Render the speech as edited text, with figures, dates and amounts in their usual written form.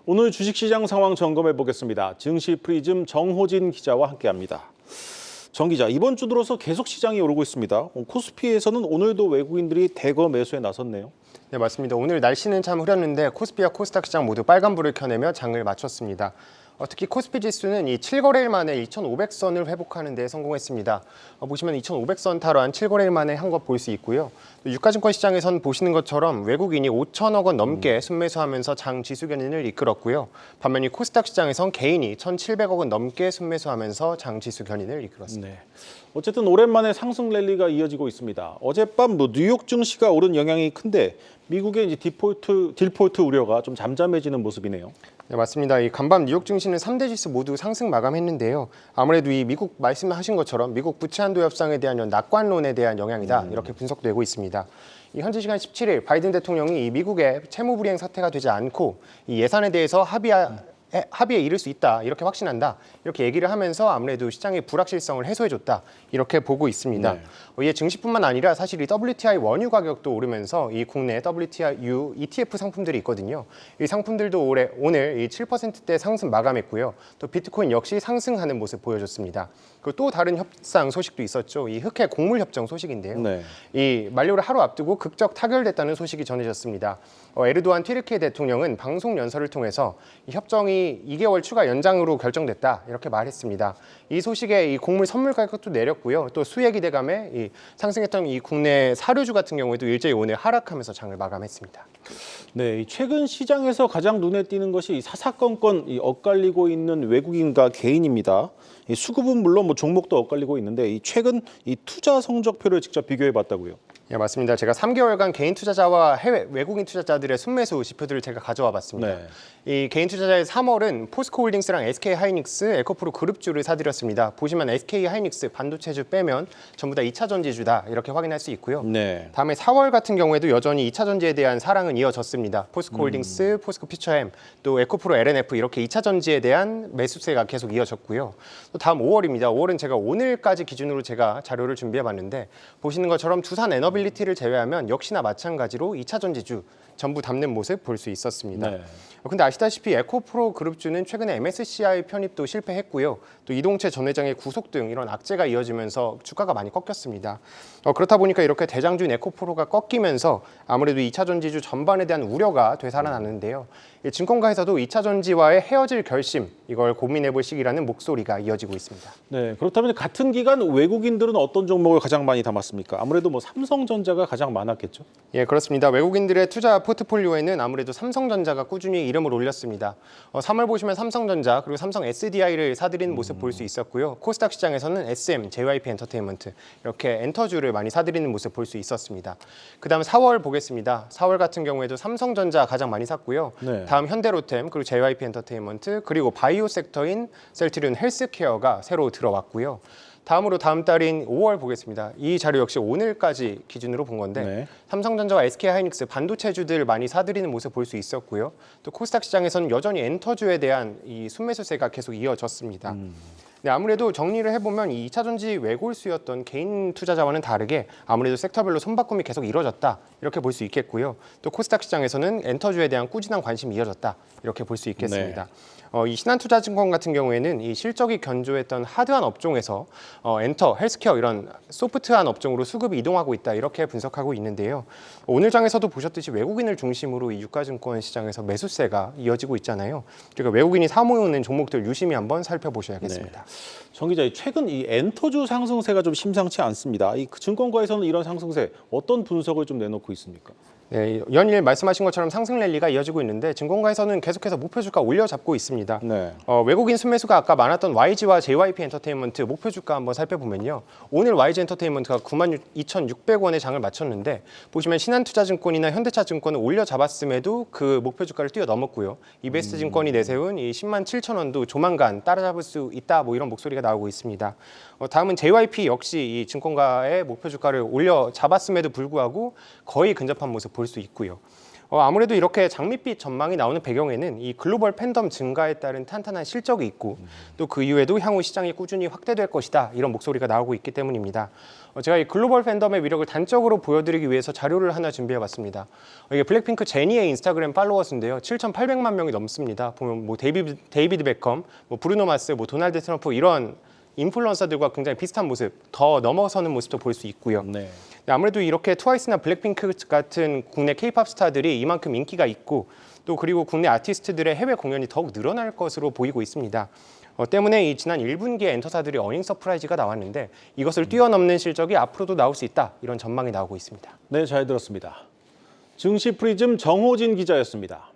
오늘 주식시장 상황 점검해 보겠습니다. 증시 프리즘 정호진 기자와 함께합니다. 정 기자, 이번 주 들어서 계속 시장이 오르고 있습니다. 코스피에서는 오늘도 외국인들이 대거 매수에 나섰네요. 네, 맞습니다. 오늘 날씨는 참 흐렸는데 코스피와 코스닥 시장 모두 빨간불을 켜내며 장을 마쳤습니다. 특히 코스피 지수는 이 7거래일 만에 2,500선을 회복하는 데 성공했습니다. 보시면 2,500선 탈환 7거래일 만에 한 것 볼 수 있고요. 또 유가증권 시장에선 보시는 것처럼 외국인이 5천억 원 넘게 순매수하면서 장 지수 견인을 이끌었고요. 반면 이 코스닥 시장에선 개인이 1,700억 원 넘게 순매수하면서 장 지수 견인을 이끌었습니다. 네. 어쨌든 오랜만에 상승 랠리가 이어지고 있습니다. 어젯밤 뉴욕 증시가 오른 영향이 큰데 미국의 이제 딜폴트 우려가 좀 잠잠해지는 모습이네요. 네, 맞습니다. 이 간밤 뉴욕 증시는 3대 지수 모두 상승 마감했는데요. 아무래도 이 미국 말씀하신 것처럼 미국 부채 한도 협상에 대한 낙관론에 대한 영향이다 이렇게 분석되고 있습니다. 이 현지 시간 17일 바이든 대통령이 이 미국의 채무 불이행 사태가 되지 않고 이 예산에 대해서 합의에 이를 수 있다 이렇게 확신한다 이렇게 얘기를 하면서 아무래도 시장의 불확실성을 해소해줬다 이렇게 보고 있습니다. 네. 이에 증시뿐만 아니라 사실 이 WTI 원유 가격도 오르면서 이 국내 WTI ETF 상품들이 있거든요. 이 상품들도 오늘 이 7%대 상승 마감했고요. 또 비트코인 역시 상승하는 모습 보여줬습니다. 그리고 또 다른 협상 소식도 있었죠. 이 흑해 곡물 협정 소식인데요. 네. 이 만료를 하루 앞두고 극적 타결됐다는 소식이 전해졌습니다. 에르도안 튀르키예 대통령은 방송 연설을 통해서 이 협정이 2개월 추가 연장으로 결정됐다 이렇게 말했습니다. 이 소식에 이 곡물 선물 가격도 내렸고요. 또 수혜 기대감에 이 상승했던 이 국내 사료주 같은 경우에도 일제히 오늘 하락하면서 장을 마감했습니다. 네, 최근 시장에서 가장 눈에 띄는 것이 사사건건 엇갈리고 있는 외국인과 개인입니다. 이 수급은 물론 종목도 엇갈리고 있는데 최근 투자 성적표를 직접 비교해 봤다고요. 네, 맞습니다. 제가 3개월간 개인 투자자와 해외 외국인 투자자들의 순매수 지표들을 제가 가져와 봤습니다. 네. 이 개인 투자자의 3월은 포스코홀딩스랑 SK하이닉스, 에코프로 그룹주를 사들였습니다. 보시면 SK하이닉스 반도체주 빼면 전부 다 2차 전지주다 이렇게 확인할 수 있고요. 네. 다음에 4월 같은 경우에도 여전히 2차 전지에 대한 사랑은 이어졌습니다. 포스코홀딩스, 포스코퓨처엠, 또 에코프로 LNF 이렇게 2차 전지에 대한 매수세가 계속 이어졌고요. 또 다음 5월입니다. 5월은 제가 오늘까지 기준으로 제가 자료를 준비해 봤는데 보시는 것처럼 두산 에너빌리티를 제외하면 역시나 마찬가지로 2차 전지주 전부 담는 모습 볼 수 있었습니다. 네. 근데 아시다시피 에코프로 그룹주는 최근에 MSCI 편입도 실패했고요. 또 이동채 전 회장의 구속 등 이런 악재가 이어지면서 주가가 많이 꺾였습니다. 그렇다 보니까 이렇게 대장주인 에코프로가 꺾이면서 아무래도 2차 전지주 전반에 대한 우려가 되살아나는데요. 증권가에서도 2차 전지와의 헤어질 결심 이걸 고민해볼 시기라는 목소리가 이어지고 있습니다. 네, 그렇다면 같은 기간 외국인들은 어떤 종목을 가장 많이 담았습니까? 아무래도 삼성전자가 가장 많았겠죠? 예, 그렇습니다. 외국인들의 투자 포트폴리오에는 아무래도 삼성전자가 꾸준히 이름을 올렸습니다. 3월 보시면 삼성전자 그리고 삼성 SDI를 사들이는 모습 볼 수 있었고요. 코스닥 시장에서는 SM, JYP 엔터테인먼트 이렇게 엔터주를 많이 사들이는 모습 볼 수 있었습니다. 그다음 4월 보겠습니다. 4월 같은 경우에도 삼성전자 가장 많이 샀고요. 네. 다음 현대로템 그리고 JYP 엔터테인먼트 그리고 바이오 섹터인 셀트리온 헬스케어가 새로 들어왔고요. 다음으로 다음 달인 5월 보겠습니다. 이 자료 역시 오늘까지 기준으로 본 건데 네. 삼성전자와 SK하이닉스 반도체주들 많이 사들이는 모습 볼 수 있었고요. 또 코스닥 시장에서는 여전히 엔터주에 대한 이 순매수세가 계속 이어졌습니다. 네, 아무래도 정리를 해보면 이 2차 전지 외골수였던 개인 투자자와는 다르게 아무래도 섹터별로 손바꿈이 계속 이뤄졌다 이렇게 볼 수 있겠고요. 또 코스닥 시장에서는 엔터주에 대한 꾸준한 관심이 이어졌다 이렇게 볼 수 있겠습니다. 이 신한투자증권 같은 경우에는 이 실적이 견조했던 하드한 업종에서 엔터, 헬스케어 이런 소프트한 업종으로 수급이 이동하고 있다 이렇게 분석하고 있는데요. 오늘 장에서도 보셨듯이 외국인을 중심으로 이 유가증권 시장에서 매수세가 이어지고 있잖아요. 그러니까 외국인이 사모으는 종목들 유심히 한번 살펴보셔야겠습니다. 네. 정 기자, 최근 이 엔터주 상승세가 좀 심상치 않습니다. 증권가에서는 이런 상승세 어떤 분석을 좀 내놓고 있습니까? 네, 연일 말씀하신 것처럼 상승 랠리가 이어지고 있는데 증권가에서는 계속해서 목표 주가 올려잡고 있습니다. 네. 외국인 순매수가 아까 많았던 YG와 JYP 엔터테인먼트 목표 주가 한번 살펴보면요. 오늘 YG 엔터테인먼트가 92,600원의 장을 마쳤는데 보시면 신한투자증권이나 현대차증권은 올려잡았음에도 그 목표 주가를 뛰어넘었고요. 이베스트증권이 내세운 이 107,000원도 조만간 따라잡을 수 있다 뭐 이런 목소리가 나오고 있습니다. 다음은 JYP 역시 이 증권가의 목표 주가를 올려잡았음에도 불구하고 거의 근접한 모습 볼 수 있고요. 아무래도 이렇게 장밋빛 전망이 나오는 배경에는 이 글로벌 팬덤 증가에 따른 탄탄한 실적이 있고 또 그 이후에도 향후 시장이 꾸준히 확대될 것이다 이런 목소리가 나오고 있기 때문입니다. 제가 이 글로벌 팬덤의 위력을 단적으로 보여드리기 위해서 자료를 하나 준비해봤습니다. 이게 블랙핑크 제니의 인스타그램 팔로워수인데요. 7,800만 명이 넘습니다. 보면 뭐 데이비드 베컴, 뭐 브루노 마스, 뭐 도널드 트럼프 이런 인플루언서들과 굉장히 비슷한 모습, 더 넘어서는 모습도 볼 수 있고요. 네. 아무래도 이렇게 트와이스나 블랙핑크 같은 국내 K-팝 스타들이 이만큼 인기가 있고 또 그리고 국내 아티스트들의 해외 공연이 더욱 늘어날 것으로 보이고 있습니다. 때문에 이 지난 1분기에 엔터사들이 어닝 서프라이즈가 나왔는데 이것을 뛰어넘는 실적이 앞으로도 나올 수 있다 이런 전망이 나오고 있습니다. 네, 잘 들었습니다. 증시 프리즘 정호진 기자였습니다.